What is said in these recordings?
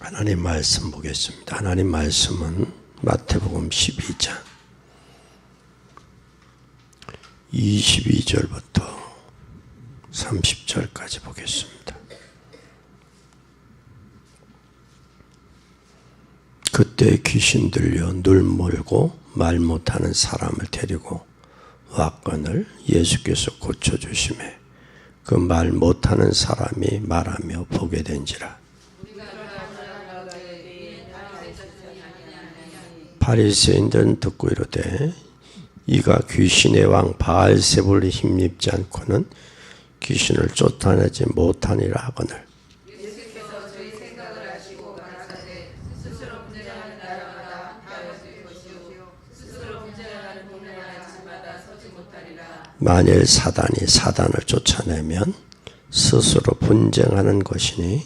하나님 말씀 보겠습니다. 하나님 말씀은 마태복음 12장 22절부터 30절까지 보겠습니다. 그때 귀신 들려 눈 멀고 말 못하는 사람을 데리고 왔거늘 예수께서 고쳐주시매 그 말 못하는 사람이 말하며 보게 된지라. 바리새인들은 듣고 이르되 이가 귀신의 왕 바알세불에 힘입지 않고는 귀신을 쫓아내지 못하니라 하거늘. 예수께서 저희 생각을 아시고 가라사대 스스로 분쟁하는 나라마다 하여질 것이요 스스로 분쟁하는 동네 아침마다 서지 못하리라. 만일 사단이 사단을 쫓아내면 스스로 분쟁하는 것이니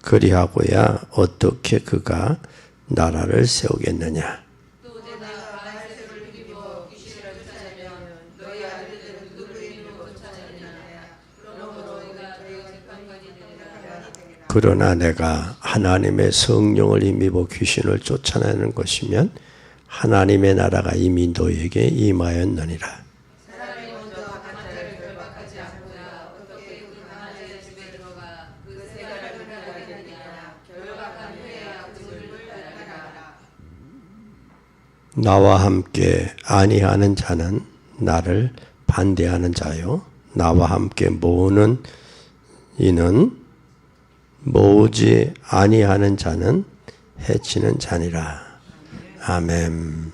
그리하고야 어떻게 그가 나라를 세우겠느냐. 그러나 내가 하나님의 성령을 힘입어 귀신을 쫓아내는 것이면 하나님의 나라가 이미 너에게 임하였느니라. 사람이 먼저 강자를 결박하지 않고야 어떻게 그 강자의 집에 들어가 그 세가를 분양하겠느냐. 결박한 후에야 그 집을 분양하리라. 나와 함께 아니하는 자는 나를 반대하는 자요 나와 함께 모으는 이는 모으지 아니하는 자는 해치는 자니라. 아멘.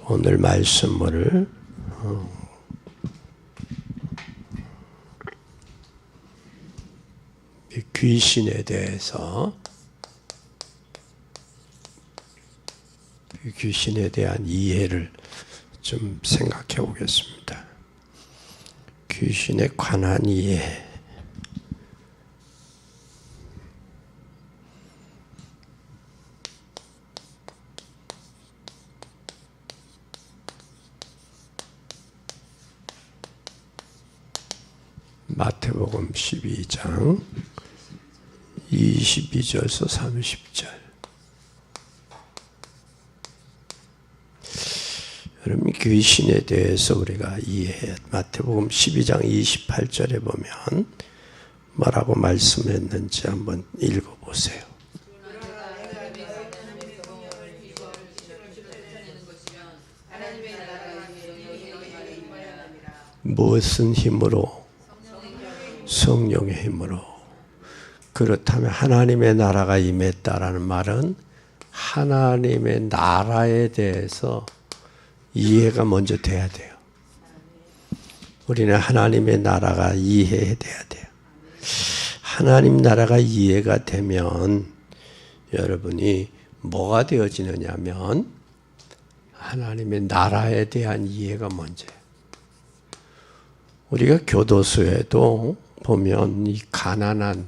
오늘 말씀을 귀신에 대해서 귀신에 대한 이해를 좀 생각해 보겠습니다. 귀신에 관한 이해. 마태복음 12장 22절에서 30절. 여러분 귀신에 대해서 우리가 이해해. 마태복음 12장 28절에 보면 뭐라고 말씀했는지 한번 읽어보세요. 무슨 힘으로? 성령의 힘으로. 그렇다면 하나님의 나라가 임했다라는 말은 하나님의 나라에 대해서 이해가 먼저 돼야 돼요. 우리는 하나님의 나라가 이해돼야 돼요. 하나님 나라가 이해가 되면 여러분이 뭐가 되어지느냐면 하나님의 나라에 대한 이해가 먼저예요. 우리가 교도소에도 보면 이 가난한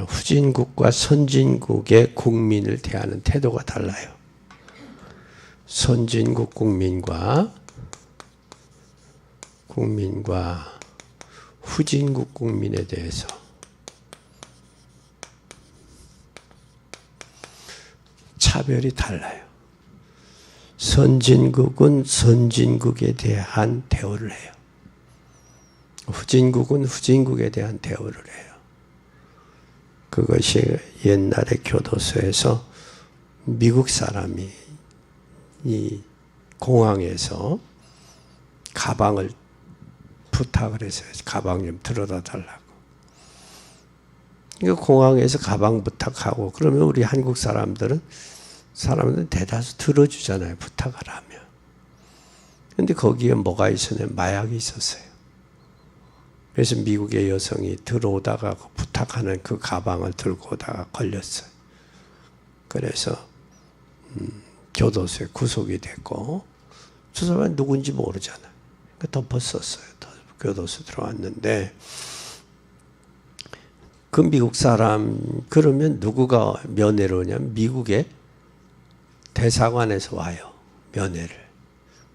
후진국과 선진국의 국민을 대하는 태도가 달라요. 선진국 국민과 후진국 국민에 대해서 차별이 달라요. 선진국은 선진국에 대한 대우를 해요. 후진국은 후진국에 대한 대우를 해요. 그것이 옛날에 교도소에서 미국 사람이 이 공항에서 가방을 부탁을 했어요. 가방 좀 들어다 달라고. 이거 공항에서 가방 부탁하고 그러면 우리 한국 사람들은 대다수 들어주잖아요. 부탁을 하면. 근데 거기에 뭐가 있었냐면 마약이 있었어요. 그래서 미국의 여성이 들어오다가 부탁하는 그 가방을 들고 오다가 걸렸어요. 그래서 교도소에 구속이 됐고 저 사람은 누군지 모르잖아요. 그러니까 덮었었어요. 교도소 들어왔는데 그 미국 사람 그러면 누구가 면회를 오냐면 미국의 대사관에서 와요. 면회를.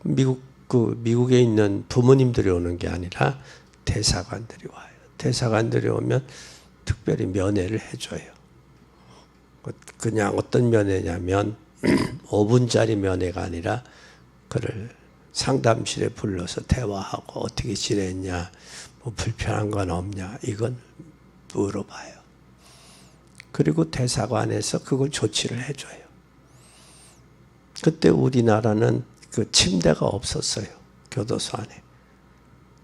미국에 있는 부모님들이 오는 게 아니라 대사관들이 와요. 대사관들이 오면 특별히 면회를 해줘요. 그냥 어떤 면회냐면 5분짜리 면회가 아니라 그를 상담실에 불러서 대화하고 어떻게 지냈냐, 뭐 불편한 건 없냐, 이건 물어봐요. 그리고 대사관에서 그걸 조치를 해줘요. 그때 우리나라는 그 침대가 없었어요. 교도소 안에.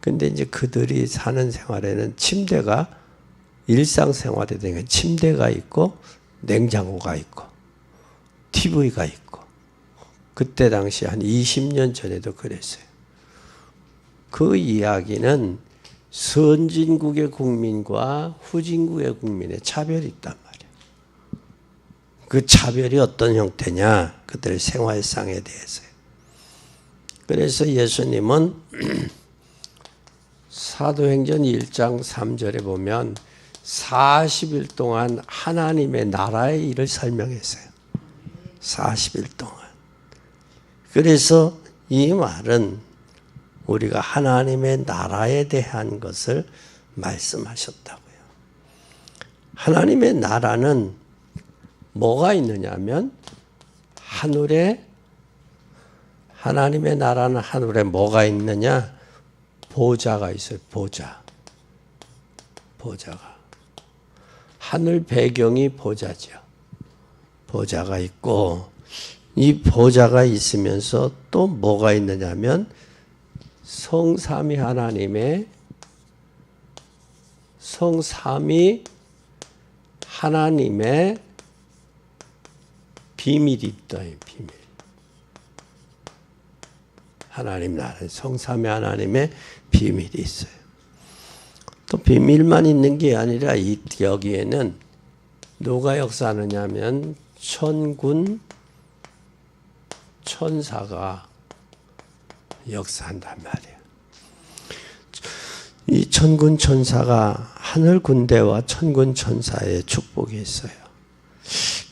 근데 이제 그들이 사는 생활에는 침대가 일상생활에 되니까 침대가 있고 냉장고가 있고 TV가 있고, 그때 당시 한 20년 전에도 그랬어요. 그 이야기는 선진국의 국민과 후진국의 국민의 차별이 있단 말이에요. 그 차별이 어떤 형태냐? 그들의 생활상에 대해서요. 그래서 예수님은 사도행전 1장 3절에 보면 40일 동안 하나님의 나라의 일을 설명했어요. 40일 동안. 그래서 이 말은 우리가 하나님의 나라에 대한 것을 말씀하셨다고요. 하나님의 나라는 뭐가 있느냐면 하늘에, 하나님의 나라는 하늘에 뭐가 있느냐? 보좌가 있어요. 보좌가. 하늘 배경이 보좌죠. 보좌가 있고, 이 보좌가 있으면서 또 뭐가 있느냐면 성삼위 하나님의 비밀이 있다. 비밀. 하나님 나라, 성삼위 하나님의 비밀이 있어요. 또 비밀만 있는 게 아니라 여기에는 누가 역사하느냐면 천군 천사가 역사한단 말이에요. 이 천군 천사가 하늘 군대와 천군 천사의 축복이 있어요.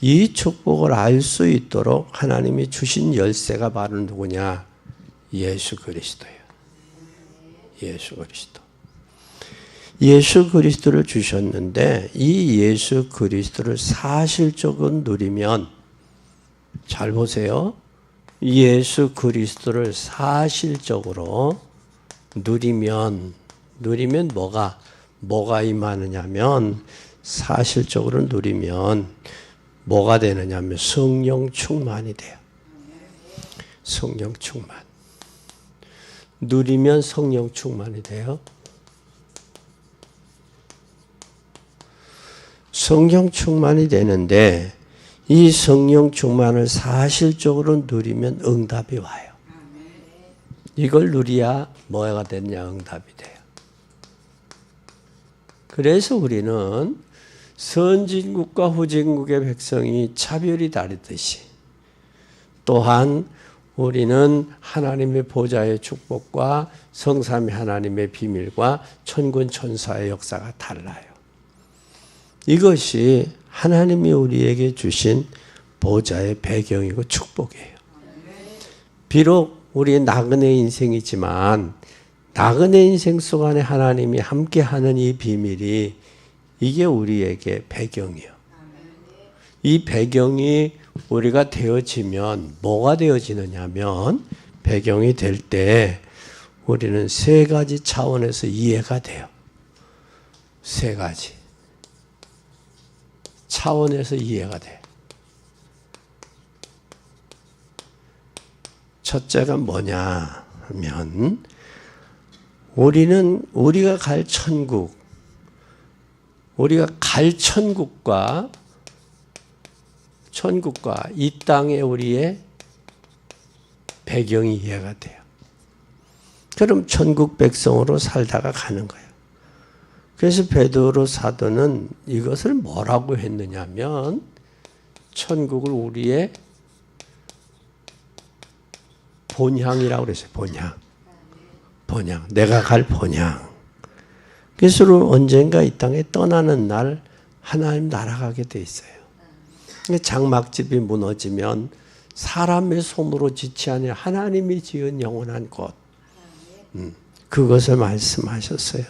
이 축복을 알 수 있도록 하나님이 주신 열쇠가 바로 누구냐? 예수 그리스도예요. 예수 그리스도. 예수 그리스도를 주셨는데 이 예수 그리스도를 사실적으로 누리면, 잘 보세요. 예수 그리스도를 사실적으로 누리면 뭐가 임하느냐면, 사실적으로 누리면 뭐가 되느냐면 성령 충만이 돼요. 성령 충만. 누리면 성령 충만이 돼요. 성령 충만이 되는데 이 성령 충만을 사실적으로 누리면 응답이 와요. 이걸 누려야 뭐가 되냐? 응답이 돼요. 그래서 우리는 선진국과 후진국의 백성이 차별이 다르듯이, 또한 우리는 하나님의 보좌의 축복과 성삼위 하나님의 비밀과 천군 천사의 역사가 달라요. 이것이 하나님이 우리에게 주신 보좌의 배경이고 축복이에요. 비록 우리의 나그네 인생이지만 나그네 인생 속 안에 하나님이 함께하는 이 비밀이, 이게 우리에게 배경이에요. 이 배경이 우리가 되어지면 뭐가 되어지느냐면, 배경이 될 때 우리는 세 가지 차원에서 이해가 돼요. 세 가지 차원에서 이해가 돼요. 첫째가 뭐냐 하면, 우리가 갈 천국과 이 땅의 우리의 배경이 이해가 돼요. 그럼 천국 백성으로 살다가 가는 거예요. 그래서 베드로 사도는 이것을 뭐라고 했느냐면, 천국을 우리의 본향이라고 그랬어요. 본향. 내가 갈 본향. 그래서 언젠가 이 땅에 떠나는 날 하나님 날아가게 돼 있어요. 장막집이 무너지면 사람의 손으로 짓지 아니라 하나님이 지은 영원한 곳, 그것을 말씀하셨어요.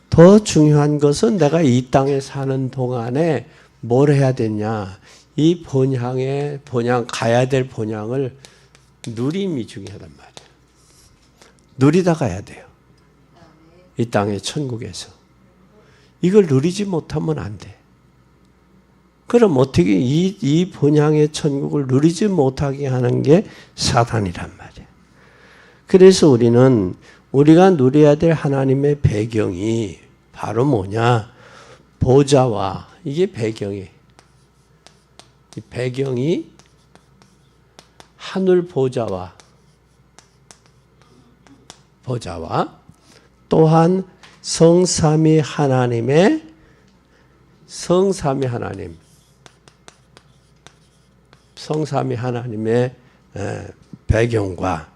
더 중요한 것은 내가 이 땅에 사는 동안에 뭘 해야 되냐? 이 본향 가야 될 본향을 누림이 중요하단 말이에요. 누리다 가야 돼요. 이 땅의 천국에서. 이걸 누리지 못하면 안 돼. 그럼 어떻게 이 본향의 천국을 누리지 못하게 하는 게 사단이란 말이에요. 그래서 우리가 누려야 될 하나님의 배경이 바로 뭐냐? 보좌와, 이게 배경이. 이 배경이 하늘 보좌와 또한 성삼위 하나님의 배경과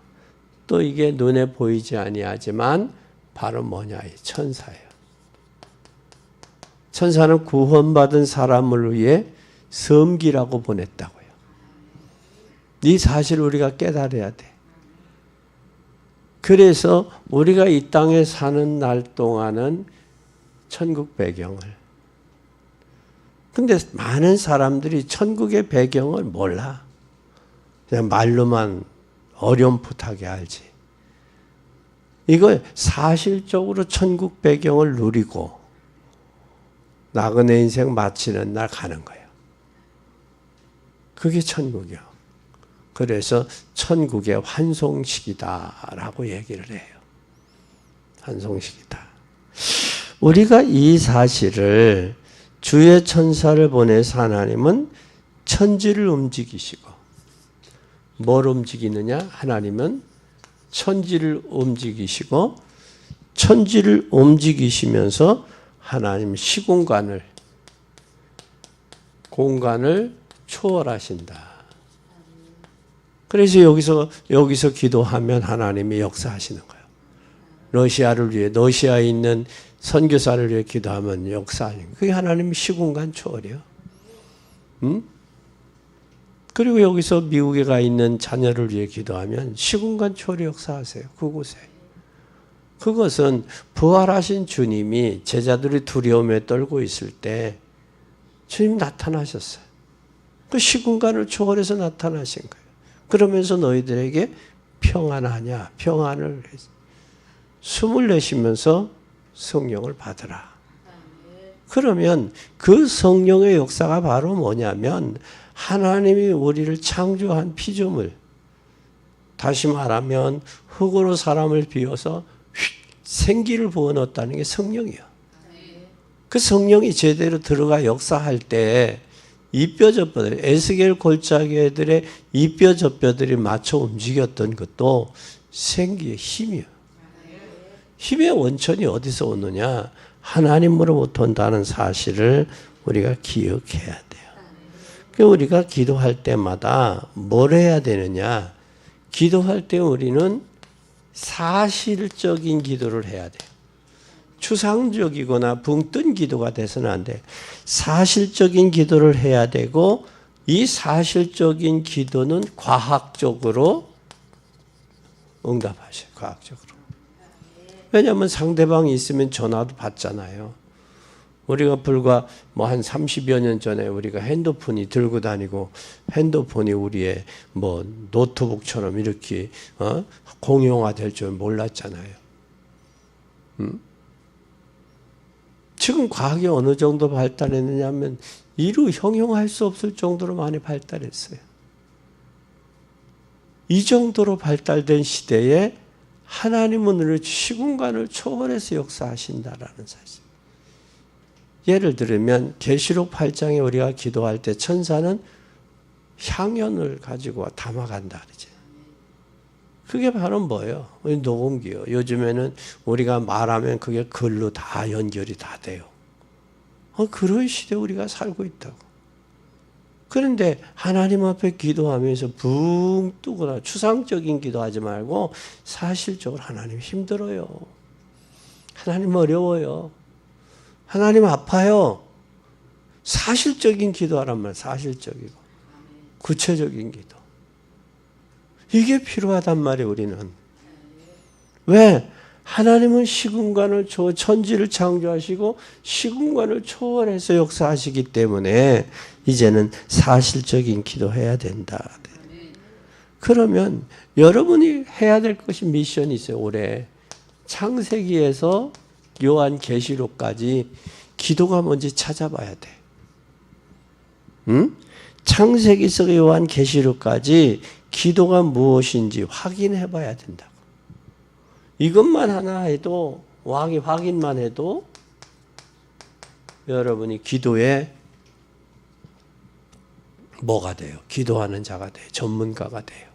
또 이게 눈에 보이지 아니하지만 바로 뭐냐? 천사예요. 천사는 구원받은 사람을 위해 섬기라고 보냈다고요. 이 사실을 우리가 깨달아야 돼. 그래서 우리가 이 땅에 사는 날 동안은 천국 배경을. 근데 많은 사람들이 천국의 배경을 몰라. 그냥 말로만 어렴풋하게 알지. 이거 사실적으로 천국 배경을 누리고 나그네 인생 마치는 날 가는 거예요. 그게 천국이요. 그래서 천국의 환송식이다라고 얘기를 해요. 환송식이다. 우리가 이 사실을 주의 천사를 보내서 하나님은 천지를 움직이시고 뭘 움직이느냐? 하나님은 천지를 움직이시고 천지를 움직이시면서 하나님 공간을 초월하신다. 그래서 여기서 기도하면 하나님이 역사하시는 거예요. 러시아에 있는 선교사를 위해 기도하면 역사하는 거예요. 그게 하나님의 시공간 초월이요. 그리고 여기서 미국에 가 있는 자녀를 위해 기도하면 시공간 초월이 역사하세요. 그곳에. 그것은 부활하신 주님이 제자들이 두려움에 떨고 있을 때 주님 나타나셨어요. 그 시공간을 초월해서 나타나신 거예요. 그러면서 너희들에게 평안하냐? 평안을 숨을 내쉬면서 성령을 받으라. 그러면 그 성령의 역사가 바로 뭐냐면 하나님이 우리를 창조한 피조물, 다시 말하면 흙으로 사람을 비워서 생기를 부어넣었다는 게 성령이에요. 그 성령이 제대로 들어가 역사할 때 이 뼈저뼈들, 에스겔 골짜기들의 이 뼈저뼈들이 맞춰 움직였던 것도 생기의 힘이에요. 힘의 원천이 어디서 오느냐? 하나님으로부터 온다는 사실을 우리가 기억해야 돼요. 그러니까 우리가 기도할 때마다 뭘 해야 되느냐? 기도할 때 우리는 사실적인 기도를 해야 돼요. 추상적이거나 붕 뜬 기도가 돼서는 안 돼. 사실적인 기도를 해야 되고 이 사실적인 기도는 과학적으로 응답하셔요. 과학적으로. 왜냐하면 상대방이 있으면 전화도 받잖아요. 우리가 불과 한 30여 년 전에 우리가 핸드폰이 들고 다니고 핸드폰이 우리의 노트북처럼 이렇게 공용화될 줄 몰랐잖아요. 지금 과학이 어느 정도 발달했느냐 하면 이루 형용할 수 없을 정도로 많이 발달했어요. 이 정도로 발달된 시대에 하나님은 우리 시공간을 초월해서 역사하신다라는 사실. 예를 들면 계시록 8장에 우리가 기도할 때 천사는 향연을 가지고 담아간다 그러죠. 그게 바로 뭐예요? 녹음기요. 요즘에는 우리가 말하면 그게 글로 다 연결이 다 돼요. 그런 시대에 우리가 살고 있다고. 그런데 하나님 앞에 기도하면서 붕 뜨거나 추상적인 기도하지 말고 사실적으로 하나님 힘들어요. 하나님 어려워요. 하나님 아파요. 사실적인 기도하란 말, 사실적이고 구체적인 기도. 이게 필요하단 말이에요, 우리는. 왜? 하나님은 시공간을 천지를 창조하시고 시공간을 초월해서 역사하시기 때문에 이제는 사실적인 기도해야 된다. 그러면 여러분이 해야 될 것이 미션이 있어요. 올해 창세기에서 요한계시록까지 기도가 뭔지 찾아봐야 돼. 응? 창세기에서 요한계시록까지 기도가 무엇인지 확인해 봐야 된다고. 이것만 하나 해도, 확인만 해도 여러분이 기도에 뭐가 돼요? 기도하는 자가 돼요. 전문가가 돼요.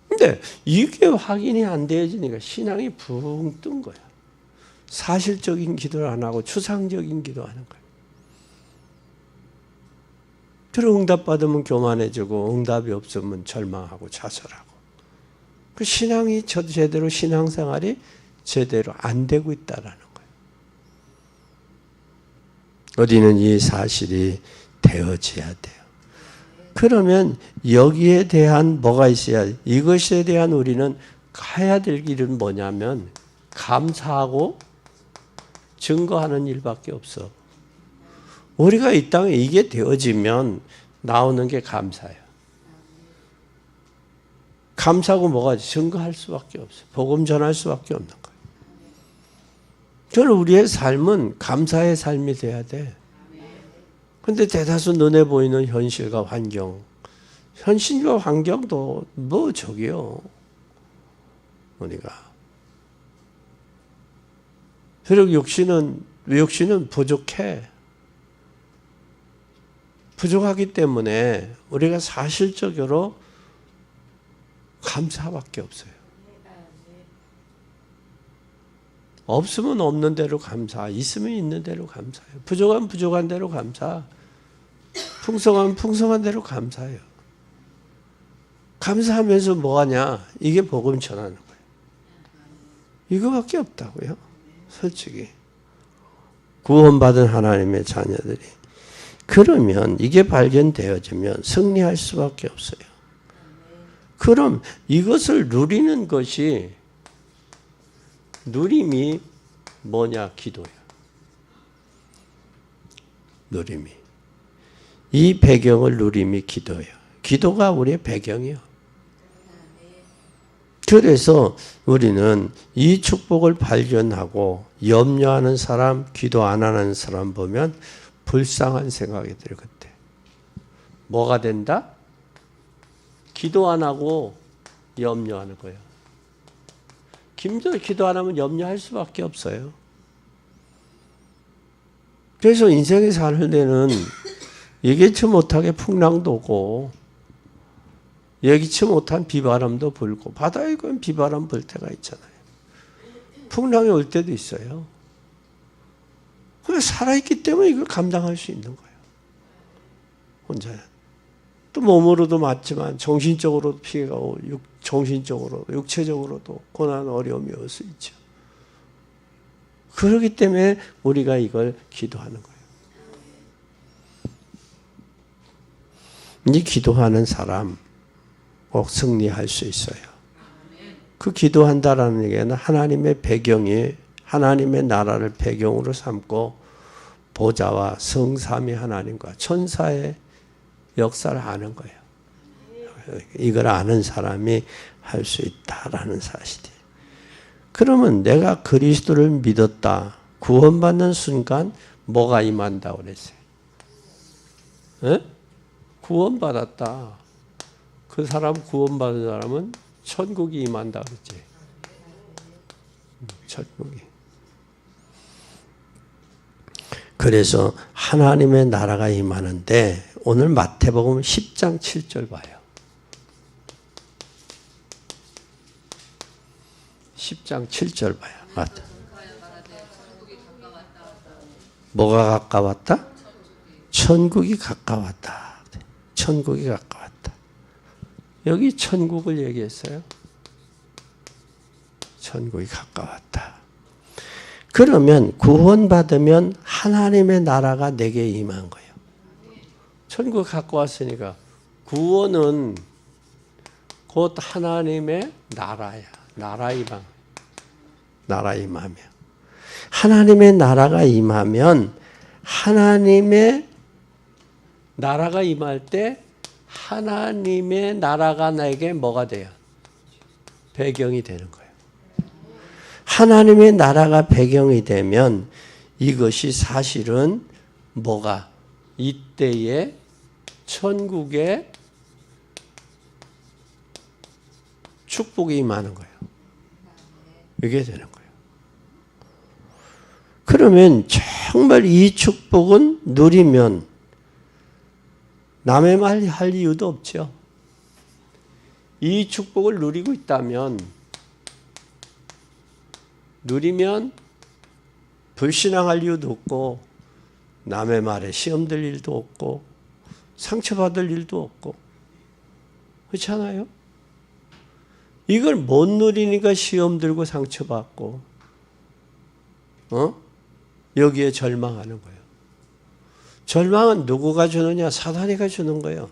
근데 이게 확인이 안 되어지니까 신앙이 붕 뜬 거야. 사실적인 기도를 안 하고 추상적인 기도하는 거야. 그리고 응답받으면 교만해지고 응답이 없으면 절망하고 자살하고. 그 신앙이 제대로 신앙생활이 제대로 안 되고 있다라는 거예요. 우리는 이 사실이 되어져야 돼요. 그러면 여기에 대한 뭐가 있어야 돼? 이것에 대한 우리는 해야 될 길은 뭐냐면 감사하고 증거하는 일밖에 없어. 우리가 이 땅에 이게 되어지면 나오는 게 감사예요. 감사하고 뭐가 증거할 수밖에 없어요. 복음 전할 수밖에 없는 거예요. 저는 우리의 삶은 감사의 삶이 돼야 돼. 근데 대다수 눈에 보이는 현실과 환경, 현실과 환경도 뭐 저기요. 우리가. 그리고 육신은 부족해. 부족하기 때문에 우리가 사실적으로 감사밖에 없어요. 없으면 없는 대로 감사, 있으면 있는 대로 감사해요. 부족하면 부족한 대로 감사, 풍성하면 풍성한 대로 감사해요. 감사하면서 뭐하냐? 이게 복음 전하는 거예요. 이거밖에 없다고요. 솔직히. 구원받은 하나님의 자녀들이. 그러면 이게 발견되어지면 승리할 수밖에 없어요. 그럼 이것을 누리는 것이 누림이 뭐냐? 기도야. 누림이. 이 배경을 누림이 기도예요. 기도가 우리의 배경이요. 그래서 우리는 이 축복을 발견하고 염려하는 사람, 기도 안 하는 사람 보면 불쌍한 생각이 들어요. 그때. 뭐가 된다? 기도 안 하고 염려하는 거예요. 기도 안 하면 염려할 수밖에 없어요. 그래서 인생에 사는 데는 예기치 못하게 풍랑도 오고 예기치 못한 비바람도 불고 바다에 가면 비바람 불 때가 있잖아요. 풍랑이 올 때도 있어요. 살아있기 때문에 이걸 감당할 수 있는 거예요. 혼자. 또 몸으로도 맞지만 정신적으로도 피해가 오고 정신적으로, 육체적으로도 고난, 어려움이 올 수 있죠. 그렇기 때문에 우리가 이걸 기도하는 거예요. 이 기도하는 사람 꼭 승리할 수 있어요. 그 기도한다라는 얘기는 하나님의 배경이 하나님의 나라를 배경으로 삼고 보좌와 성삼위 하나님과 천사의 역사를 아는 거예요. 이걸 아는 사람이 할 수 있다라는 사실이에요. 그러면 내가 그리스도를 믿었다. 구원받는 순간 뭐가 임한다고 그랬어요? 에? 구원받았다. 그 사람 구원받은 사람은 천국이 임한다 그랬지. 천국이. 그래서 하나님의 나라가 임하는데 오늘 마태복음 10장 7절 봐요. 10장 7절 봐요. 마태. 뭐가 가까웠다? 천국이 가까웠다. 천국이 가까웠다. 여기 천국을 얘기했어요. 천국이 가까웠다. 그러면 구원받으면 하나님의 나라가 내게 임한 거예요. 천국 가까웠으니까 구원은 곧 하나님의 나라야. 나라 임한. 나라 임하며. 하나님의 나라가 임하면 하나님의 나라가 임할 때 하나님의 나라가 나에게 뭐가 돼요? 배경이 되는 거예요. 하나님의 나라가 배경이 되면 이것이 사실은 뭐가 이때의 천국의 축복이 임하는 거예요. 이게 되는 거예요. 그러면 정말 이 축복은 누리면 남의 말 할 이유도 없죠. 이 축복을 누리고 있다면 누리면 불신앙할 이유도 없고 남의 말에 시험 들 일도 없고 상처받을 일도 없고 그렇잖아요? 이걸 못 누리니까 시험 들고 상처받고 여기에 절망하는 거예요. 절망은 누구가 주느냐? 사단이가 주는 거예요.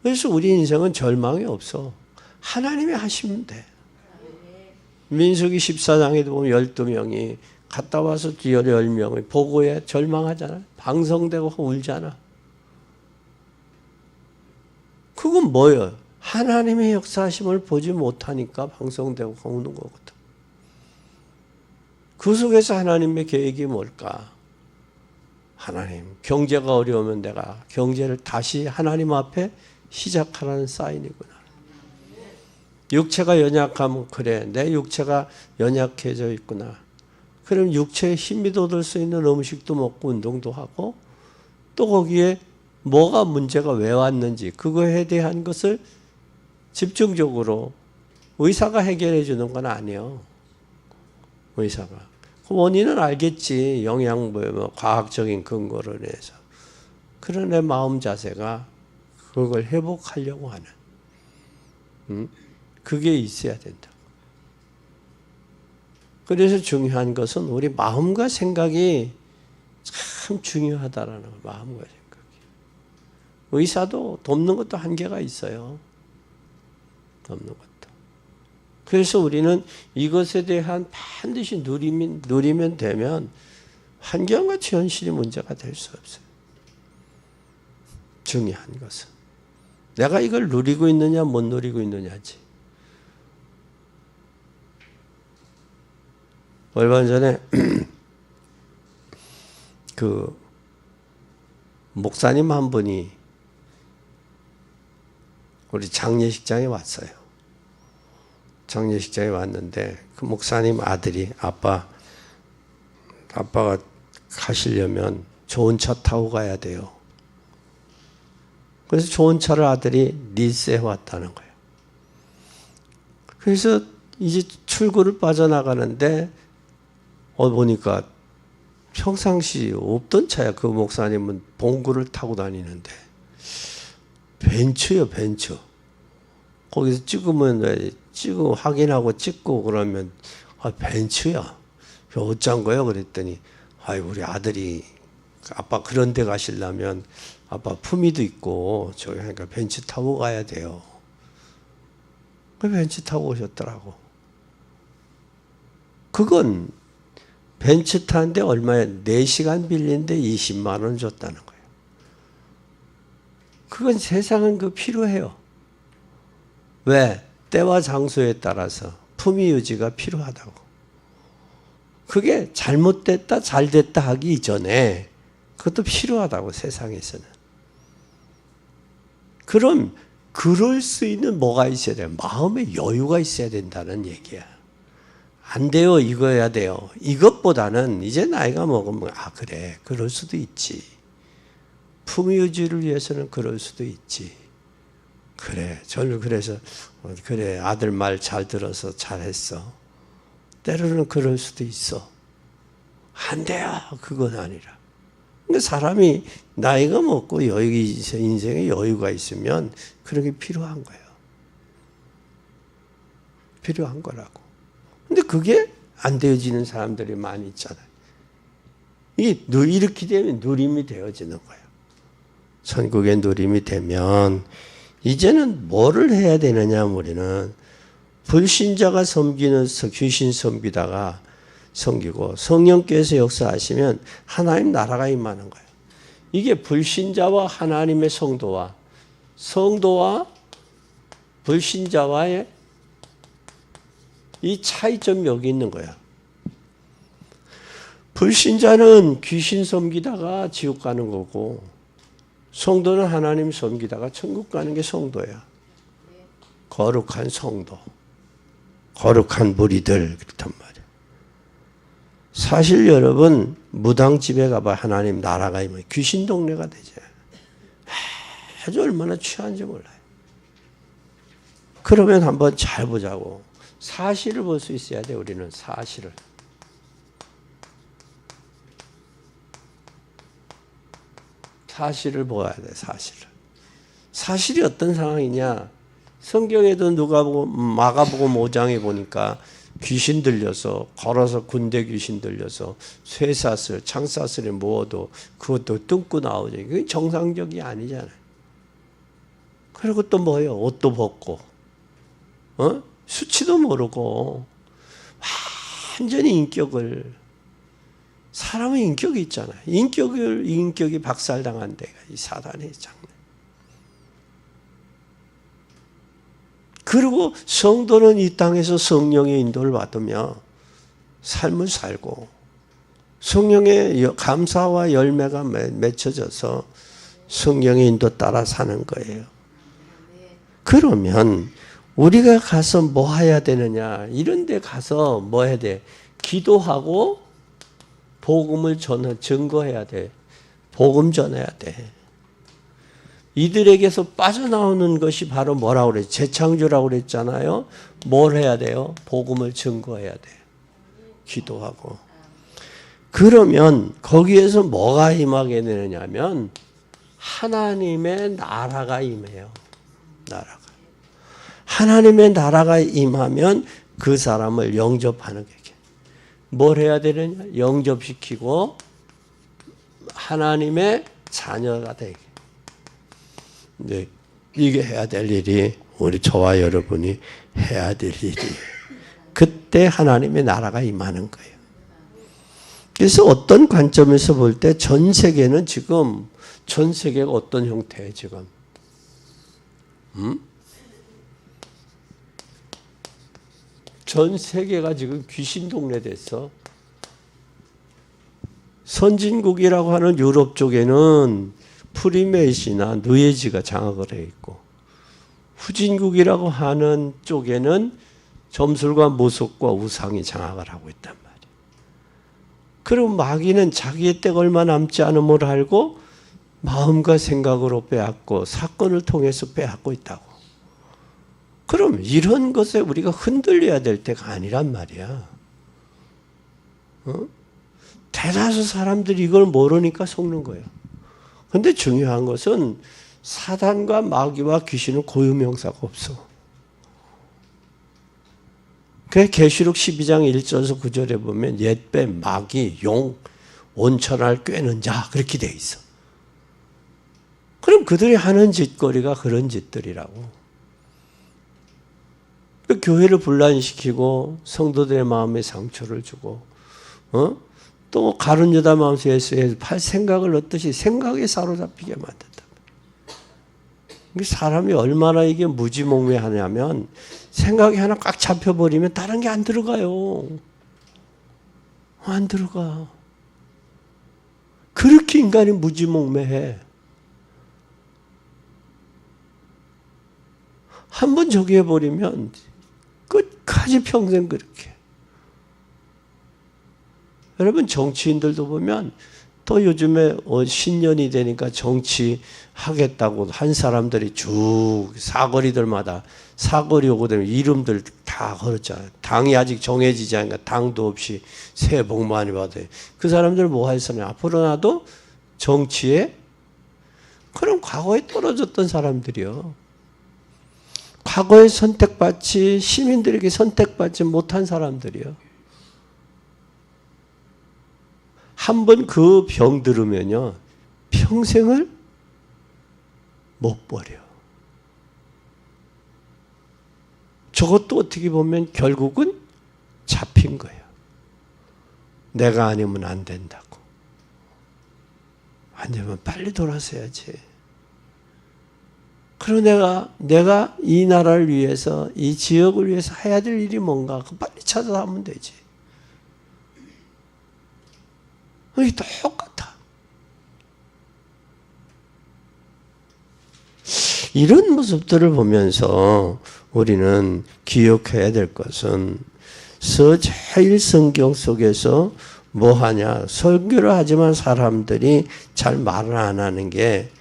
그래서 우리 인생은 절망이 없어. 하나님이 하시면 돼. 민수기 14장에도 보면 12명이 갔다 와서 10명이 보고에 절망하잖아. 방성되고 울잖아. 그건 뭐예요? 하나님의 역사하심을 보지 못하니까 방성되고 우는 거거든. 그 속에서 하나님의 계획이 뭘까? 하나님, 경제가 어려우면 내가 경제를 다시 하나님 앞에 시작하라는 사인이구나. 육체가 연약하면 그래, 내 육체가 연약해져 있구나. 그럼 육체에 힘이 돋을 수 있는 음식도 먹고 운동도 하고 또 거기에 뭐가 문제가 왜 왔는지 그거에 대한 것을 집중적으로 의사가 해결해 주는 건 아니에요. 의사가. 그 원인은 알겠지. 영양분, 과학적인 근거를 내서. 그런 내 마음 자세가 그걸 회복하려고 하는. 그게 있어야 된다. 그래서 중요한 것은 우리 마음과 생각이 참 중요하다라는 거예요. 마음과 생각이. 의사도 돕는 것도 한계가 있어요. 돕는 것도. 그래서 우리는 이것에 대한 반드시 누리면 되면 환경같이 현실이 문제가 될 수 없어요. 중요한 것은 내가 이걸 누리고 있느냐 못 누리고 있느냐지. 얼마 전에 그 목사님 한 분이 우리 장례식장에 왔어요. 장례식장에 왔는데 그 목사님 아들이 아빠가 가시려면 좋은 차 타고 가야 돼요. 그래서 좋은 차를 아들이 리스해 왔다는 거예요. 그래서 이제 출구를 빠져나가는데 보니까 평상시 없던 차야. 그 목사님은 봉구를 타고 다니는데 벤츠요, 벤츠. 거기서 찍으면 확인하고 찍고 그러면 벤츠야. 어쩐 거예요? 그랬더니 우리 아들이 아빠 그런 데 가시려면 아빠 품위도 있고 저기 하니까 벤츠 타고 가야 돼요. 그 벤츠 타고 오셨더라고. 그건 벤츠 타는데 얼마에 4시간 빌리는데 20만 원 줬다는 거예요. 그건 세상은 필요해요. 왜? 때와 장소에 따라서 품위 유지가 필요하다고. 그게 잘못됐다 잘됐다 하기 이전에 그것도 필요하다고 세상에서는. 그럼 그럴 수 있는 뭐가 있어야 돼요? 마음의 여유가 있어야 된다는 얘기야. 안 돼요, 이거 해야 돼요. 이것보다는 이제 나이가 먹으면 그래, 그럴 수도 있지. 품위 유지를 위해서는 그럴 수도 있지. 그래, 저는 그래서 그래, 아들 말 잘 들어서 잘했어. 때로는 그럴 수도 있어. 안 돼요, 그건 아니라. 근데 사람이 나이가 먹고 인생에 여유가 있으면 그런 게 필요한 거예요. 필요한 거라고. 근데 그게 안 되어지는 사람들이 많이 있잖아요. 이렇게 되면 누림이 되어지는 거예요. 천국의 누림이 되면 이제는 뭐를 해야 되느냐, 우리는 불신자가 섬기는 귀신 섬기다가 섬기고 성령께서 역사하시면 하나님 나라가 임하는 거예요. 이게 불신자와 하나님의 성도와 불신자와의 이 차이점이 여기 있는 거야. 불신자는 귀신 섬기다가 지옥 가는 거고 성도는 하나님 섬기다가 천국 가는 게 성도야. 거룩한 성도, 거룩한 무리들 그렇단 말이야. 사실 여러분 무당집에 가봐 하나님 나라가 임하면 귀신 동네가 되지. 아주 얼마나 취한지 몰라요. 그러면 한번 잘 보자고. 사실을 볼 수 있어야 돼. 우리는 사실을. 사실을 보아야 돼. 사실이 어떤 상황이냐. 성경에도 마가복음 5장에 보니까 귀신 들려서 걸어서 군대 귀신 들려서 쇠사슬, 창사슬에 모아도 그것도 뜯고 나오죠. 그게 정상적이 아니잖아요. 그리고 또 뭐예요? 옷도 벗고, 수치도 모르고 완전히 인격을 사람의 인격이 있잖아요. 인격이 박살당한 데가 이 사단의 장래. 그리고 성도는 이 땅에서 성령의 인도를 받으며 삶을 살고 성령의 감사와 열매가 맺혀져서 성령의 인도 따라 사는 거예요. 그러면 우리가 가서 뭐 해야 되느냐? 이런 데 가서 뭐 해야 돼? 기도하고 복음을 증거해야 돼. 복음 전해야 돼. 이들에게서 빠져나오는 것이 바로 뭐라고 그래? 재창조라고 그랬잖아요. 뭘 해야 돼요? 복음을 증거해야 돼. 기도하고. 그러면 거기에서 뭐가 임하게 되느냐면 하나님의 나라가 임해요. 나라가. 하나님의 나라가 임하면 그 사람을 영접하는 거예요. 뭘 해야 되느냐? 영접시키고 하나님의 자녀가 되게. 네, 이게 해야 될 일이 우리 저와 여러분이 해야 될 일이에요. 그때 하나님의 나라가 임하는 거예요. 그래서 어떤 관점에서 볼 때 전 세계는 지금 전 세계가 어떤 형태예요 지금? 전 세계가 지금 귀신 동네 됐어. 선진국이라고 하는 유럽 쪽에는 프리메이시나 누에지가 장악을 해 있고 후진국이라고 하는 쪽에는 점술과 무속과 우상이 장악을 하고 있단 말이에요. 그럼 마귀는 자기의 때가 얼마 남지 않음을 알고 마음과 생각으로 빼앗고 사건을 통해서 빼앗고 있다고. 그럼 이런 것에 우리가 흔들려야 될 때가 아니란 말이야. 대다수 사람들이 이걸 모르니까 속는 거예요. 근데 중요한 것은 사단과 마귀와 귀신은 고유명사가 없어. 그래서 계시록 12장 1절에서 9절에 보면 옛배, 마귀, 용, 온천할 꿰는 자 그렇게 돼 있어. 그럼 그들이 하는 짓거리가 그런 짓들이라고. 교회를 분란시키고 성도들의 마음에 상처를 주고 또 가룟 유다 마음속에 예수의 팔 생각을 얻듯이 생각에 사로잡히게 만든다. 사람이 얼마나 이게 무지몽매하냐면 생각이 하나 꽉 잡혀버리면 다른 게 안 들어가요. 안 들어가. 그렇게 인간이 무지몽매해. 한번 저기 해버리면 끝까지 평생 그렇게. 여러분 정치인들도 보면 또 요즘에 신년이 되니까 정치하겠다고 한 사람들이 쭉 사거리들마다 사거리 오고 되면 이름들 다 걸었잖아요. 당이 아직 정해지지 않으니까 당도 없이 새해 복 많이 받아요. 그 사람들 뭐 할 사람이 앞으로 나도 정치에 그럼 과거에 떨어졌던 사람들이요. 과거에 선택받지 시민들에게 선택받지 못한 사람들이요. 한번 그 병 들으면요 평생을 못 버려. 저것도 어떻게 보면 결국은 잡힌 거예요. 내가 아니면 안 된다고. 안 되면 빨리 돌아서야지. 그리고 내가 이 나라를 위해서, 이 지역을 위해서 해야 될 일이 뭔가, 그 빨리 찾아서 하면 되지. 이게 똑같아. 이런 모습들을 보면서 우리는 기억해야 될 것은 서자일 성경 속에서 뭐 하냐? 설교를 하지만 사람들이 잘 말을 안 하는 게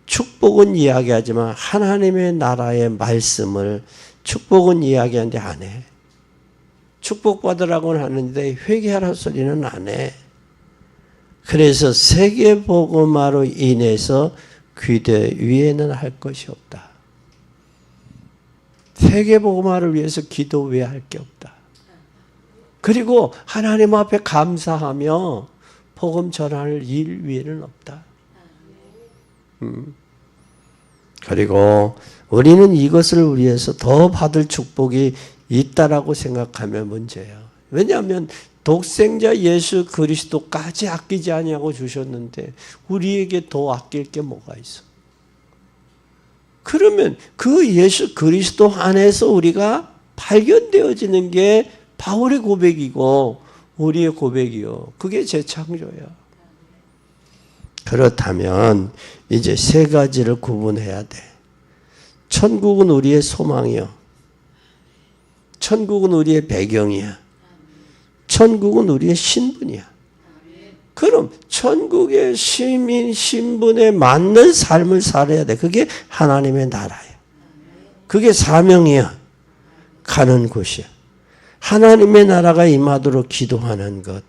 축복은 이야기하지만 하나님의 나라의 말씀을 축복은 이야기하는데 안 해. 축복받으라고는 하는데 회개하라 소리는 안 해. 그래서 세계복음화로 인해서 귀대 위에는 할 것이 없다. 세계복음화를 위해서 기도 외에 할 게 없다. 그리고 하나님 앞에 감사하며 복음 전할 일 위에는 없다. 그리고 우리는 이것을 위해서 더 받을 축복이 있다라고 생각하면 문제예요. 왜냐하면 독생자 예수 그리스도까지 아끼지 아니하고 주셨는데 우리에게 더 아낄 게 뭐가 있어? 그러면 그 예수 그리스도 안에서 우리가 발견되어지는 게 바울의 고백이고 우리의 고백이요. 그게 재창조야. 그렇다면 이제 세 가지를 구분해야 돼. 천국은 우리의 소망이요. 천국은 우리의 배경이야. 천국은 우리의 신분이야. 그럼 천국의 시민 신분에 맞는 삶을 살아야 돼. 그게 하나님의 나라야. 그게 사명이야. 가는 곳이야. 하나님의 나라가 임하도록 기도하는 것.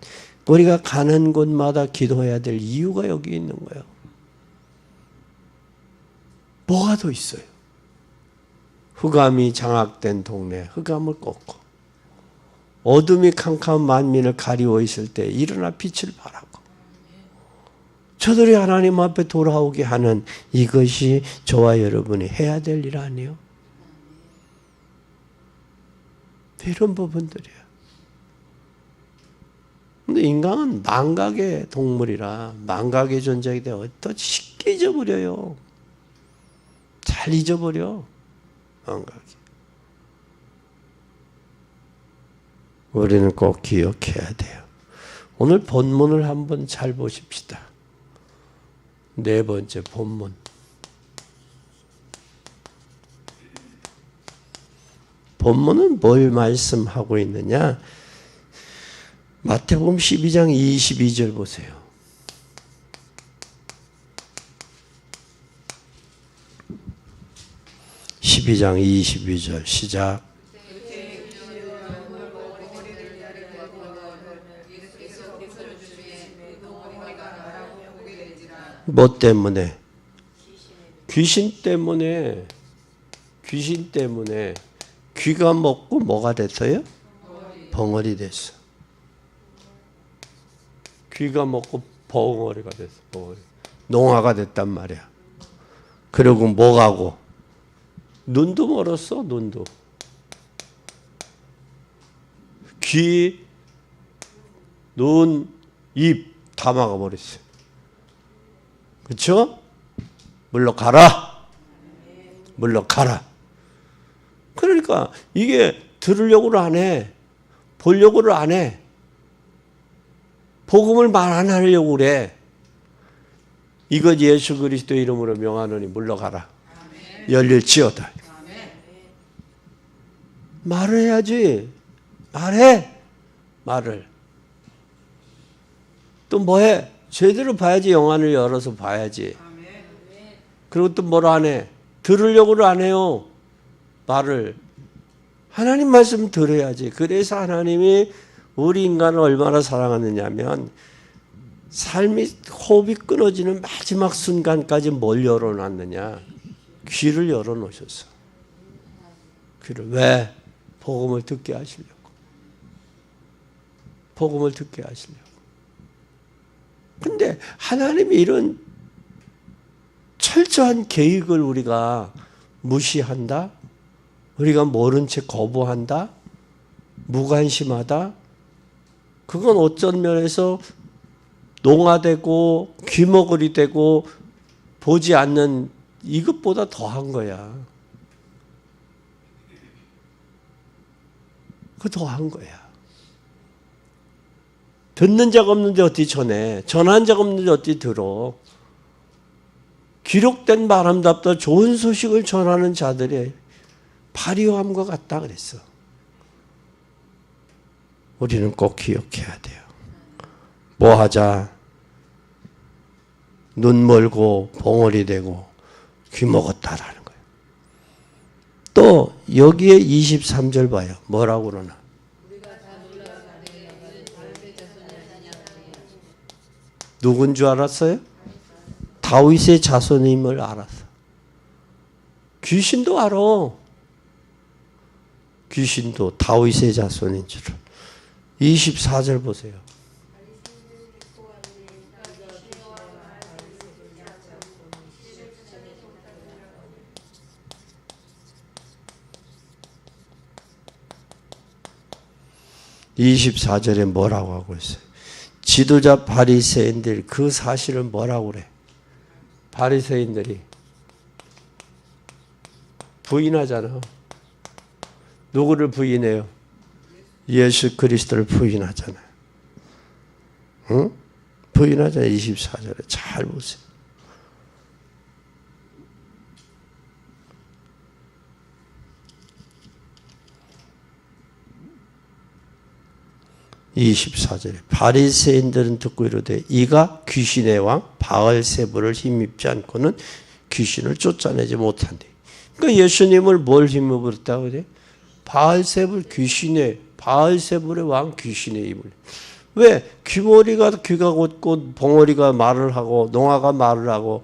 우리가 가는 곳마다 기도해야 될 이유가 여기 있는 거예요. 뭐가 더 있어요? 흑암이 장악된 동네, 흑암을 꺾고 어둠이 캄캄한 만민을 가리워 있을 때 일어나 빛을 발하고 저들이 하나님 앞에 돌아오게 하는 이것이 저와 여러분이 해야 될 일 아니에요? 이런 부분들이에요. 근데 인간은 망각의 동물이라 망각의 존재이기 때문에 어떠지 쉽게 잊어버려요. 잘 잊어버려. 망각이. 우리는 꼭 기억해야 돼요. 오늘 본문을 한번 잘 보십시다. 네 번째 본문. 본문은 뭘 말씀하고 있느냐? 마태복음 12장 22절 보세요. (12장 22절) 시작. 뭐 때문에? 귀신 때문에. 귀신 때문에 귀가 먹고 뭐가 됐어요? 벙어리 됐어. 귀가 먹고 벙어리가 됐어. 벙어리. 농아가 됐단 말이야. 그리고 뭐가고? 눈도 멀었어. 눈도. 귀, 눈, 입 다 막아버렸어요. 그렇죠? 물러가라. 물러가라. 그러니까 이게 들으려고를 안 해. 보려고를 안 해. 복음을 말 안 하려고 그래. 이것 예수 그리스도 이름으로 명하노니 물러가라. 열릴지어다. 말을 해야지. 말해. 말을. 또 뭐해? 제대로 봐야지. 영안을 열어서 봐야지. 그리고 또 뭐라 안 해? 들으려고를 안 해요. 말을. 하나님 말씀 들어야지. 그래서 하나님이 우리 인간을 얼마나 사랑하느냐면 삶이 호흡이 끊어지는 마지막 순간까지 뭘 열어놨느냐? 귀를 열어놓으셨어. 귀를. 왜? 복음을 듣게 하시려고. 복음을 듣게 하시려고. 근데 하나님이 이런 철저한 계획을 우리가 무시한다? 우리가 모른 채 거부한다? 무관심하다? 그건 어쩐 면에서 농화되고 귀머거리 되고 보지 않는 이것보다 더한 거야. 그 더한 거야. 듣는 자가 없는데 어떻게 전해? 전한 자가 없는데 어떻게 들어? 기록된 바람답다 좋은 소식을 전하는 자들의 발휘함과 같다 그랬어. 우리는 꼭 기억해야 돼요. 뭐 하자? 눈 멀고 봉어리 되고 귀 먹었다라는 거예요. 또 여기에 23절 봐요. 뭐라고 그러나? 누군 줄 알았어요? 다윗의 자손임을 알았어. 귀신도 알아. 귀신도 다윗의 자손인 줄을. 24절 보세요. (24절에) 뭐라고 하고 있어요? 지도자 바리새인들 그 사실을 뭐라고 그래? 바리새인들이 부인하잖아. 누구를 부인해요? 예수 그리스도를 부인하잖아요. 응? 부인하잖아요. 24절에 잘 보세요. (24절에) 바리새인들은 듣고 이르되 이가 귀신의 왕 바알세불을 힘입지 않고는 귀신을 쫓아내지 못한대. 그러니까 예수님을 뭘 힘입었다고 그래? 바알세불 귀신의 바알세불의 왕 귀신의 힘을. 왜? 귀머리가 귀가 곧고 봉어리가 말을 하고 농아가 말을 하고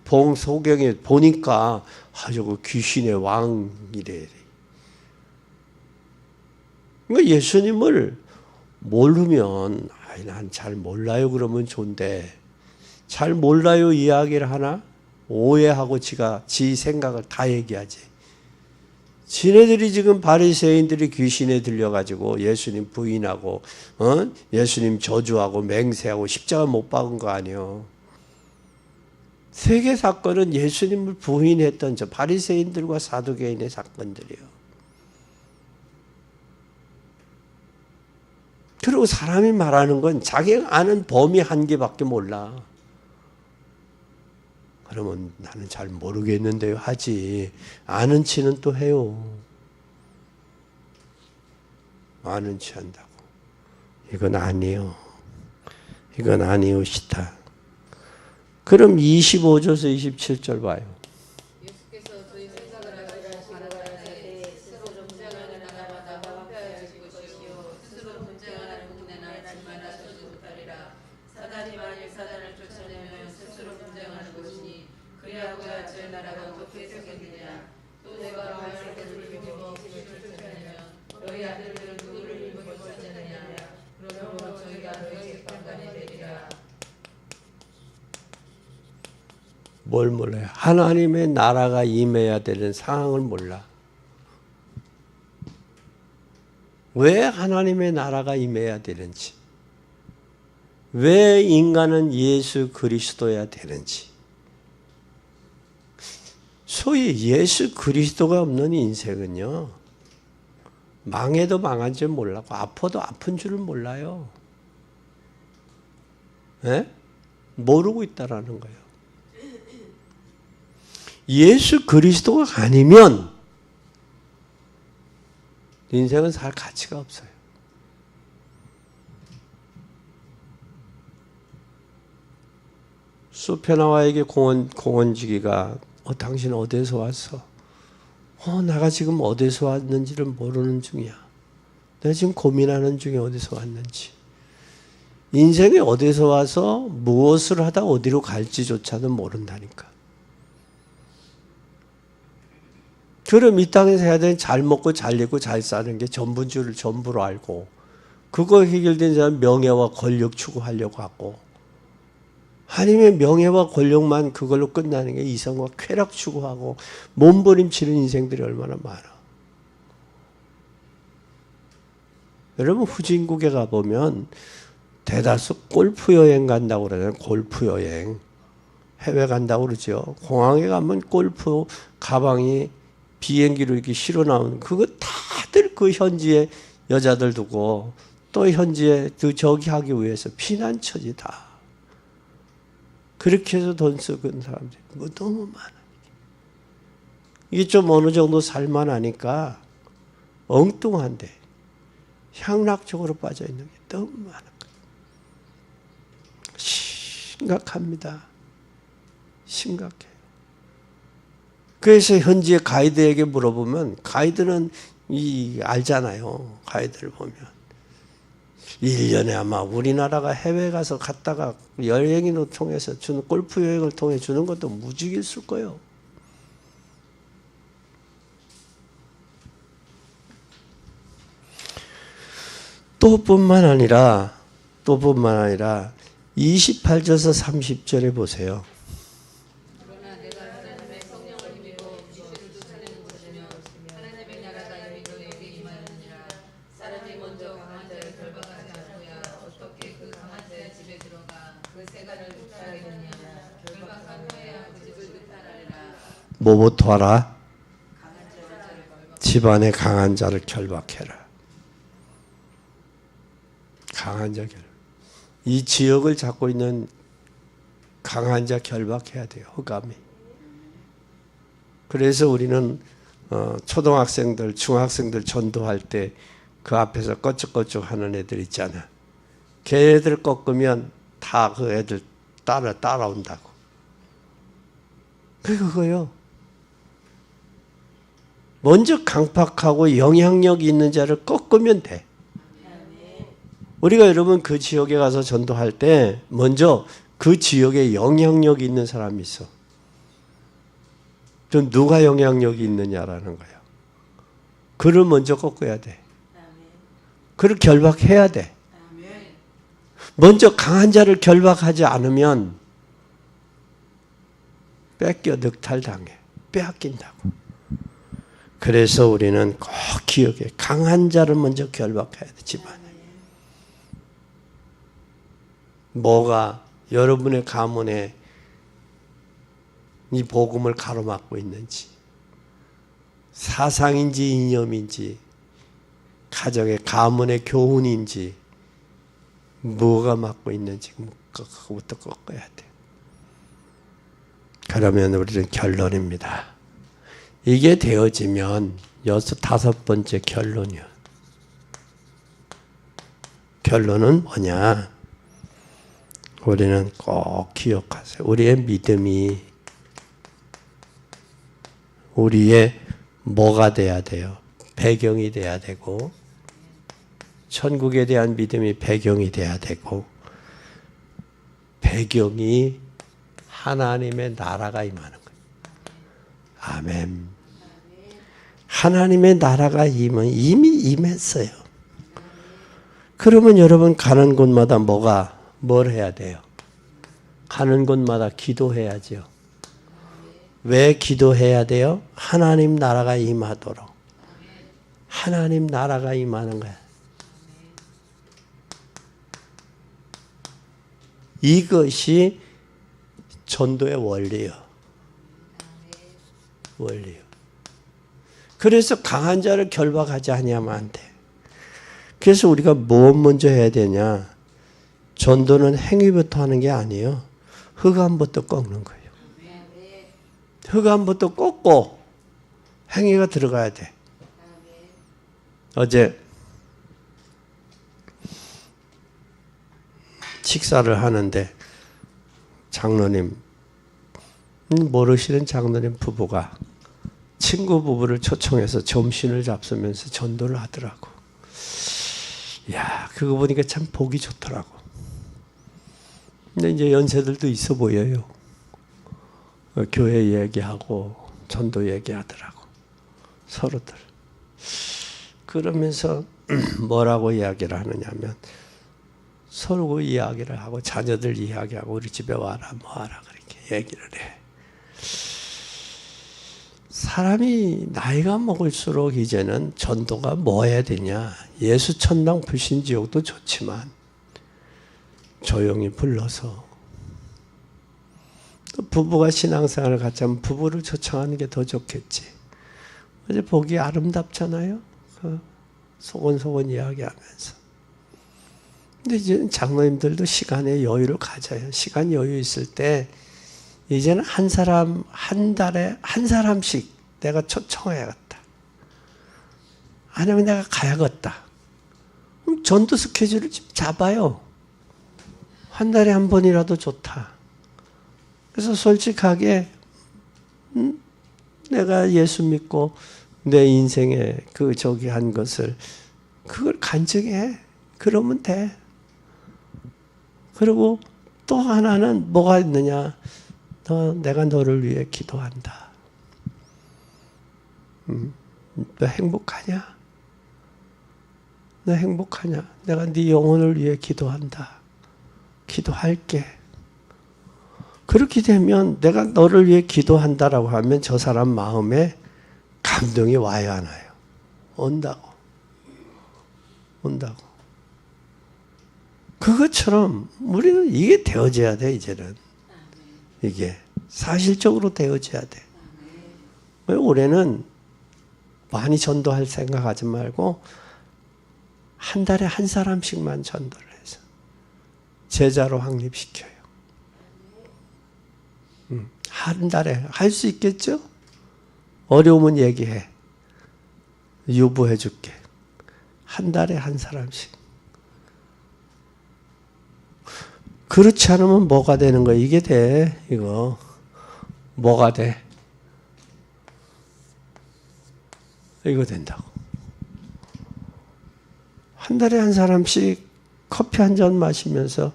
봉 소경에 보니까 저거 귀신의 왕이래. 그러니까 예수님을 모르면 난 잘 몰라요 그러면 좋은데 잘 몰라요 이야기를 하나? 오해하고 지 생각을 다 얘기하지. 지네들이 지금 바리새인들이 귀신에 들려가지고 예수님 부인하고 예수님 저주하고 맹세하고 십자가 못 박은 거 아니에요. 세계 사건은 예수님을 부인했던 저 바리새인들과 사두개인의 사건들이에요. 그리고 사람이 말하는 건 자기가 아는 범위 한계밖에 몰라. 그러면 나는 잘 모르겠는데요 하지. 아는 치는 또 해요. 아는 치 한다고. 이건 아니요. 이건 아니오시다. 그럼 25절에서 27절 봐요. 뭘 몰라요? 하나님의 나라가 임해야 되는 상황을 몰라. 왜 하나님의 나라가 임해야 되는지, 왜 인간은 예수 그리스도여야 되는지, 소위 예수 그리스도가 없는 인생은요, 망해도 망한 줄 몰라고 아파도 아픈 줄을 몰라요. 네? 모르고 있다라는 거예요. 예수 그리스도가 아니면 인생은 살 가치가 없어요. 수페나와에게 공원지기가 당신 어디서 왔어? 내가 지금 어디서 왔는지를 모르는 중이야. 내가 지금 고민하는 중에 어디서 왔는지. 인생에 어디서 와서 무엇을 하다 어디로 갈지조차도 모른다니까. 그럼 이 땅에서 해야 되는 잘 먹고 잘 입고 잘 사는 게 전부인 줄을 전부로 알고, 그거 해결된 사람 명예와 권력 추구하려고 하고, 아니면 명예와 권력만 그걸로 끝나는 게 이성과 쾌락 추구하고 몸부림치는 인생들이 얼마나 많아. 여러분 후진국에 가보면 대다수 골프 여행 간다고 그러잖아요. 골프 여행. 해외 간다고 그러죠. 공항에 가면 골프 가방이 비행기로 이렇게 실어 나오는 그거 다들 그 현지에 여자들 두고 또 현지에 저기 하기 위해서 피난처지 다. 그렇게 해서 돈 쓰는 사람들이 뭐 너무 많아. 이게 좀 어느 정도 살만하니까 엉뚱한데 향락적으로 빠져 있는 게 너무 많은 거예요. 심각합니다. 심각해요. 그래서 현지의 가이드에게 물어보면 가이드는 알잖아요. 가이드를 보면 1년에 아마 우리나라가 해외 가서 갔다가 여행을 통해서 주는 골프 여행을 통해 주는 것도 무지개 있을 거예요. 또뿐만 아니라 28절에서 30절에 보세요. 그러나 내가 하나님의 성령을 힘입어 지시를 쫓아내는 것이며 하나님의 나라가 이미 너에게 임하였느니라. 사람이 먼저 강한 자를 결박하지 않고야 어떻게 그 강한 자의 집에 들어가 그 세간을 흡수하겠느냐. 결박한 후에야 그 집을 흡수하리라. 뭐부터 하라? 집안에 강한 자를 결박해라. 강한 자 결박. 이 지역을 잡고 있는 강한 자 결박해야 돼요. 흑암이. 그래서 우리는 초등학생들, 중학생들 전도할 때 그 앞에서 꺼쭉꺼쭉 하는 애들 있잖아. 걔들 꺾으면 다 그 애들 따라온다고. 그거요. 먼저 강팍하고 영향력 있는 자를 꺾으면 돼. 우리가 여러분 그 지역에 가서 전도할 때 먼저 그 지역에 영향력 있는 사람이 있어. 좀 누가 영향력이 있느냐라는 거예요. 그를 먼저 꺾어야 돼. 그를 결박해야 돼. 먼저 강한 자를 결박하지 않으면 뺏겨 늑탈당해. 빼앗긴다고. 그래서 우리는 꼭 기억해. 강한 자를 먼저 결박해야 돼. 집안에. 뭐가 여러분의 가문에 이 복음을 가로막고 있는지, 사상인지 이념인지, 가정의 가문의 교훈인지, 뭐가 막고 있는지 그거부터 꺾어야 돼. 그러면 우리는 결론입니다. 이게 되어지면 다섯 번째 결론이야. 결론은 뭐냐? 우리는 꼭 기억하세요. 우리의 믿음이 우리의 뭐가 돼야 돼요? 배경이 돼야 되고, 천국에 대한 믿음이 배경이 돼야 되고, 배경이 하나님의 나라가 임하는 거예요. 아멘. 하나님의 나라가 이미 임했어요. 그러면 여러분 가는 곳마다 뭘 해야 돼요? 가는 곳마다 기도해야죠. 왜 기도해야 돼요? 하나님 나라가 임하도록. 하나님 나라가 임하는 거야. 이것이 전도의 원리요. 원리요. 그래서 강한 자를 결박하지 아니하면 안 돼. 그래서 우리가 뭐 먼저 해야 되냐? 전도는 행위부터 하는 게 아니에요. 흑암부터 꺾는 거예요. 흑암부터 꺾고 행위가 들어가야 돼. 어제 식사를 하는데 장로님, 모르시는 장로님 부부가 친구 부부를 초청해서 점심을 잡수면서 전도를 하더라고. 이야, 그거 보니까 참 보기 좋더라고. 근데 이제 연세들도 있어 보여요. 교회 얘기하고 전도 얘기하더라고. 서로들. 그러면서 뭐라고 이야기를 하느냐면 서로 그 이야기를 하고 자녀들 이야기하고 우리 집에 와라 뭐하라 그렇게 얘기를 해. 사람이 나이가 먹을수록 이제는 전도가 뭐 해야 되냐. 예수 천당 불신지옥도 좋지만 조용히 불러서, 또 부부가 신앙생활을 같이 하면 부부를 초청하는 게 더 좋겠지. 어제 보기 아름답잖아요. 소곤소곤 이야기하면서. 근데 이제 장로님들도 시간의 여유를 가져요. 시간 여유 있을 때 이제는 한 사람, 한 달에 한 사람씩 내가 초청해야겠다. 아니면 내가 가야겠다. 그럼 전도 스케줄을 좀 잡아요. 한 달에 한 번이라도 좋다. 그래서 솔직하게 내가 예수 믿고 내 인생에 한 것을 그걸 간증해. 그러면 돼. 그리고 또 하나는 뭐가 있느냐. 내가 너를 위해 기도한다. 너 행복하냐? 너 행복하냐? 내가 네 영혼을 위해 기도한다. 기도할게. 그렇게 되면 내가 너를 위해 기도한다라고 하면 저 사람 마음에 감동이 와요, 안 와요? 온다고. 온다고. 그것처럼 우리는 이게 되어져야 돼, 이제는. 이게 사실적으로 되어져야 돼. 올해는 많이 전도할 생각하지 말고 한 달에 한 사람씩만 전도를 해서 제자로 확립시켜요. 한 달에 할 수 있겠죠? 어려우면 얘기해. 유보해 줄게. 한 달에 한 사람씩. 그렇지 않으면 뭐가 되는 거야? 이게 돼. 이거. 뭐가 돼? 이거 된다고. 한 달에 한 사람씩 커피 한 잔 마시면서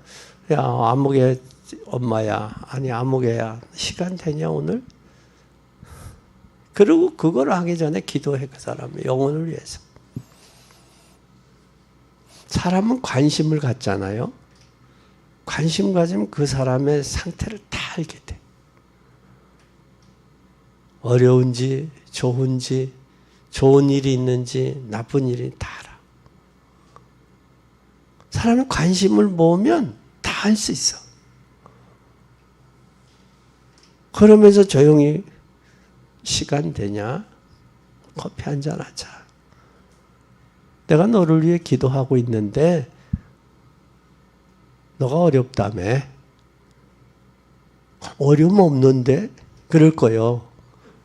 야, 아무개 엄마야. 아니, 아무개야. 시간 되냐, 오늘? 그리고 그걸 하기 전에 기도해, 그 사람의 영혼을 위해서. 사람은 관심을 갖잖아요. 관심 가지면 그 사람의 상태를 다 알게 돼. 어려운지, 좋은지, 좋은 일이 있는지, 나쁜 일이 다 알아. 사람은 관심을 모으면 다 알 수 있어. 그러면서 조용히 시간 되냐? 커피 한잔 하자. 내가 너를 위해 기도하고 있는데 너가 어렵다며. 어려움 없는데? 그럴 거요.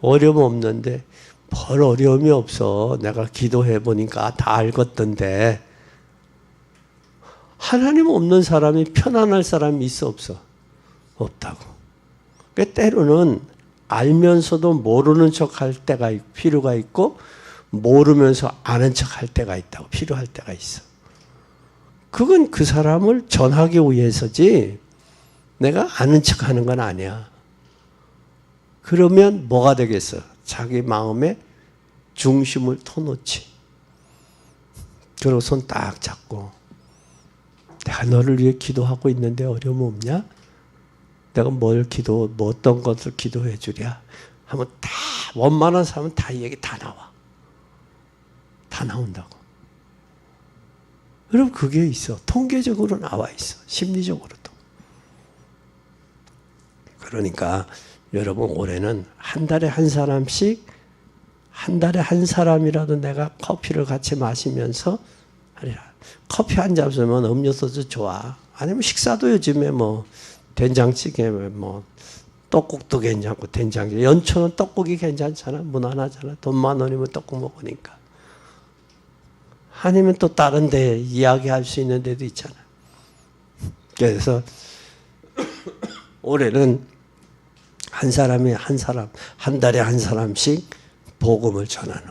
어려움 없는데 별 어려움이 없어. 내가 기도해 보니까 다 알겠던데. 하나님 없는 사람이 편안할 사람이 있어 없어? 없다고. 그러니까 때로는 알면서도 모르는 척할 때가 필요가 있고 모르면서 아는 척할 때가 있다고. 필요할 때가 있어. 그건 그 사람을 전하기 위해서지 내가 아는 척하는 건 아니야. 그러면 뭐가 되겠어? 자기 마음에 중심을 터놓지. 그리고 손 딱 잡고 내가 너를 위해 기도하고 있는데 어려움 없냐? 내가 뭐 어떤 것을 기도해 주랴? 하면 다 원만한 사람은 다 이 얘기 다 나와. 다 나온다고. 여러분 그게 있어. 통계적으로 나와 있어. 심리적으로도. 그러니까 여러분 올해는 한 달에 한 사람씩 한 달에 한 사람이라도 내가 커피를 같이 마시면서 하리라. 커피 한 잔 쓰면 음료수도 좋아. 아니면 식사도 요즘에 뭐 된장찌개 뭐 떡국도 괜찮고 된장찌개. 연초는 떡국이 괜찮잖아. 무난하잖아. 돈 10,000원이면 떡국 먹으니까. 아니면 또 다른 데 이야기할 수 있는 데도 있잖아. 그래서 올해는 한 사람이 한 사람, 한 달에 한 사람씩 복음을 전하는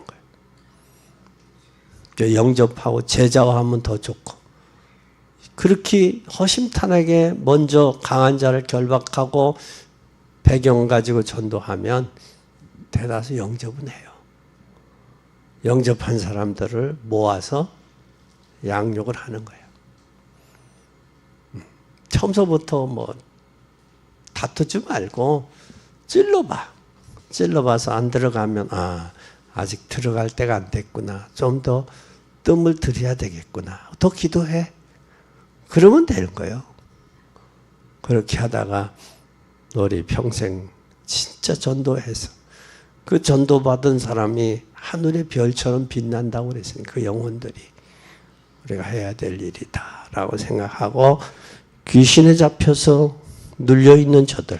거예요. 영접하고 제자화하면 더 좋고. 그렇게 허심탄회하게 먼저 강한 자를 결박하고 배경 가지고 전도하면 대다수 영접은 해요. 영접한 사람들을 모아서 양육을 하는 거예요. 처음서부터 뭐 다투지 말고 찔러봐. 찔러봐서 안 들어가면 아직 들어갈 때가 안 됐구나. 좀 더 뜸을 들여야 되겠구나. 더 기도해. 그러면 되는 거예요. 그렇게 하다가 우리 평생 진짜 전도해서 그 전도받은 사람이 하늘의 별처럼 빛난다고 그랬으니까 그 영혼들이 우리가 해야 될 일이다 라고 생각하고 귀신에 잡혀서 눌려있는 저들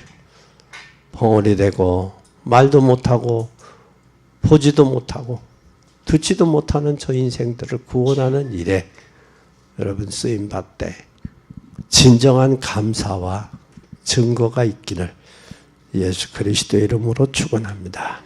벙어리 되고 말도 못하고 보지도 못하고 듣지도 못하는 저 인생들을 구원하는 일에 여러분 쓰임받되 진정한 감사와 증거가 있기를 예수 그리스도의 이름으로 축원합니다.